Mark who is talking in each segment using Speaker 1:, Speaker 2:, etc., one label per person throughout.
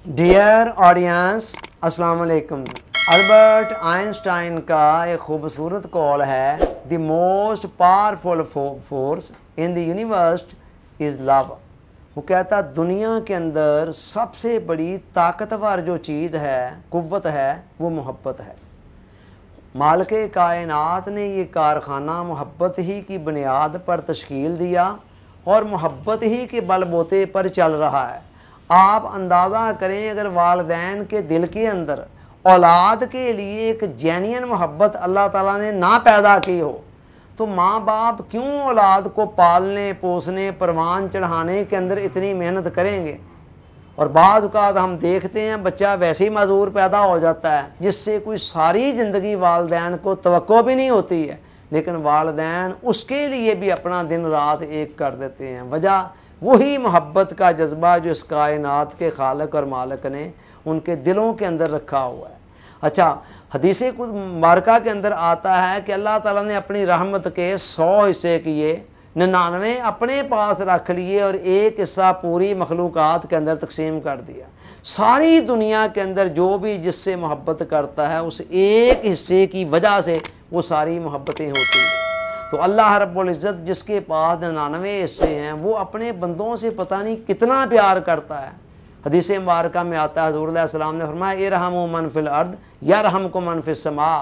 Speaker 1: Dear audience, अस्सलाम वालेकुम। Albert Einstein का एक खूबसूरत कॉल है, the most powerful force in the universe is love. वो कहता दुनिया के अंदर सबसे बड़ी ताकतवर जो चीज़ है, कुव्वत है, वो मोहब्बत है। मालिक कायनात ने ये कारखाना मोहब्बत ही की बुनियाद पर तश्कील दिया और मोहब्बत ही के बलबूते पर चल रहा है। आप अंदाज़ा करें, अगर वालिदैन के दिल के अंदर औलाद के लिए एक जेन्युइन मोहब्बत अल्लाह ताला ने ना पैदा की हो, तो माँ बाप क्यों औलाद को पालने पोसने परवान चढ़ाने के अंदर इतनी मेहनत करेंगे। और बाज़ औक़ात हम देखते हैं बच्चा वैसे ही मज़ूर पैदा हो जाता है जिससे कोई सारी ज़िंदगी वालिदैन को तवक्को भी नहीं होती है, लेकिन वालिदैन उसके लिए भी अपना दिन रात एक कर देते हैं। वजह वही मोहब्बत का जज्बा जो इस कायनात के खालिक और मालिक ने उनके दिलों के अंदर रखा हुआ है। अच्छा, हदीस मुबारका के अंदर आता है कि अल्लाह ताला ने अपनी रहमत के 100 हिस्से किए, 99 अपने पास रख लिए और एक हिस्सा पूरी मखलूक़ात के अंदर तकसीम कर दिया। सारी दुनिया के अंदर जो भी जिससे मोहब्बत करता है, उस एक हिस्से की वजह से वो सारी मोहब्बतें होती हैं। तो अल्लाह रब्बुल इज़्ज़त जिसके पास 99 हिस्से हैं, वो अपने बंदों से पता नहीं कितना प्यार करता है। हदीस मुबारका में आता है, हुज़ूर सल्लल्लाहु अलैहि वसल्लम ने फरमाया, इरहमु मन फिल अर्द यरहमकुम मन फिस समा,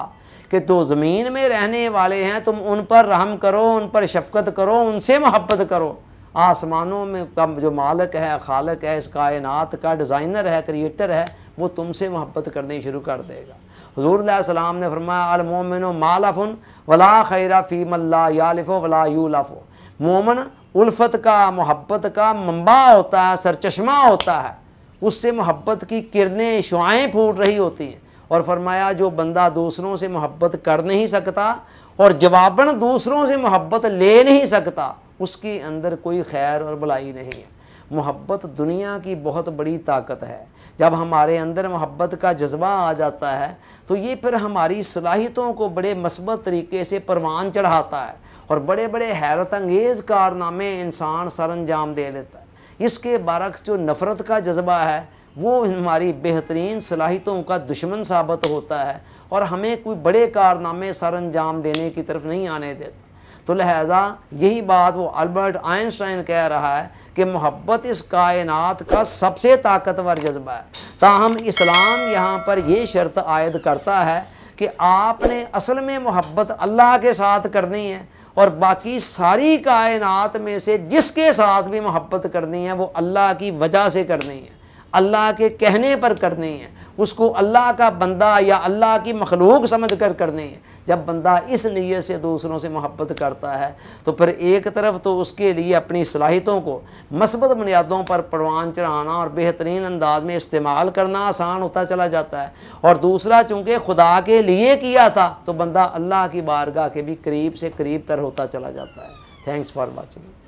Speaker 1: कि तो ज़मीन में रहने वाले हैं तुम उन पर रहम करो, उन पर शफ़क़त करो, उनसे मोहब्बत करो। आसमानों में कम जो मालिक है, खालिक है, इस कायनात का डिज़ाइनर है, क्रिएटर है, वो तुमसे मोहब्बत करनी शुरू कर देगा। हुज़ूर सल्लल्लाहु अलैहि वसल्लम ने फरमाया, अल मोमिनु मालफ़ुन वला खैरा फ़ी मल्ला यालिफ़ु वला यूलफ़ु। मोमिन उल्फत का, मोहब्बत का मंबा होता है, सरचश्मा होता है, उससे मोहब्बत की किरणें शुआएँ फूट रही होती हैं। और फरमाया जो बंदा दूसरों से मोहब्बत कर नहीं सकता और जवाबन दूसरों से मोहब्बत ले नहीं सकता, उसके अंदर कोई खैर और भलाई नहीं है। मोहब्बत दुनिया की बहुत बड़ी ताकत है। जब हमारे अंदर मोहब्बत का जज्बा आ जाता है तो ये फिर हमारी सलाहियतों को बड़े मस्बत तरीके से परवान चढ़ाता है और बड़े बड़े हैरत अंगेज़ कारनामे इंसान सर अंजाम दे लेता है। इसके बरक्स जो नफ़रत का जज्बा है, वो हमारी बेहतरीन सलाहियतों का दुश्मन साबित होता है और हमें कोई बड़े कारनामे सर अंजाम देने की तरफ नहीं आने देता। तो लिहाजा यही बात वो अल्बर्ट आइंस्टाइन कह रहा है कि मोहब्बत इस कायनात का सबसे ताकतवर जज्बा है। ताहम इस्लाम यहाँ पर यह शर्त आयद करता है कि आपने असल में मोहब्बत अल्लाह के साथ करनी है और बाकी सारी कायनात में से जिसके साथ भी मोहब्बत करनी है वो अल्लाह की वजह से करनी है, अल्लाह के कहने पर करनी है, उसको अल्लाह का बंदा या अल्लाह की मखलूक समझ कर करनी है। जब बंदा इस नीयत से दूसरों से मोहब्बत करता है तो फिर एक तरफ तो उसके लिए अपनी सलाहियतों को मस्बत बुनियादों पर परवान चढ़ाना और बेहतरीन अंदाज में इस्तेमाल करना आसान होता चला जाता है, और दूसरा चूँकि खुदा के लिए किया था तो बंदा अल्लाह की बारगाह के भी करीब से करीब तर होता चला जाता है। Thanks for watching.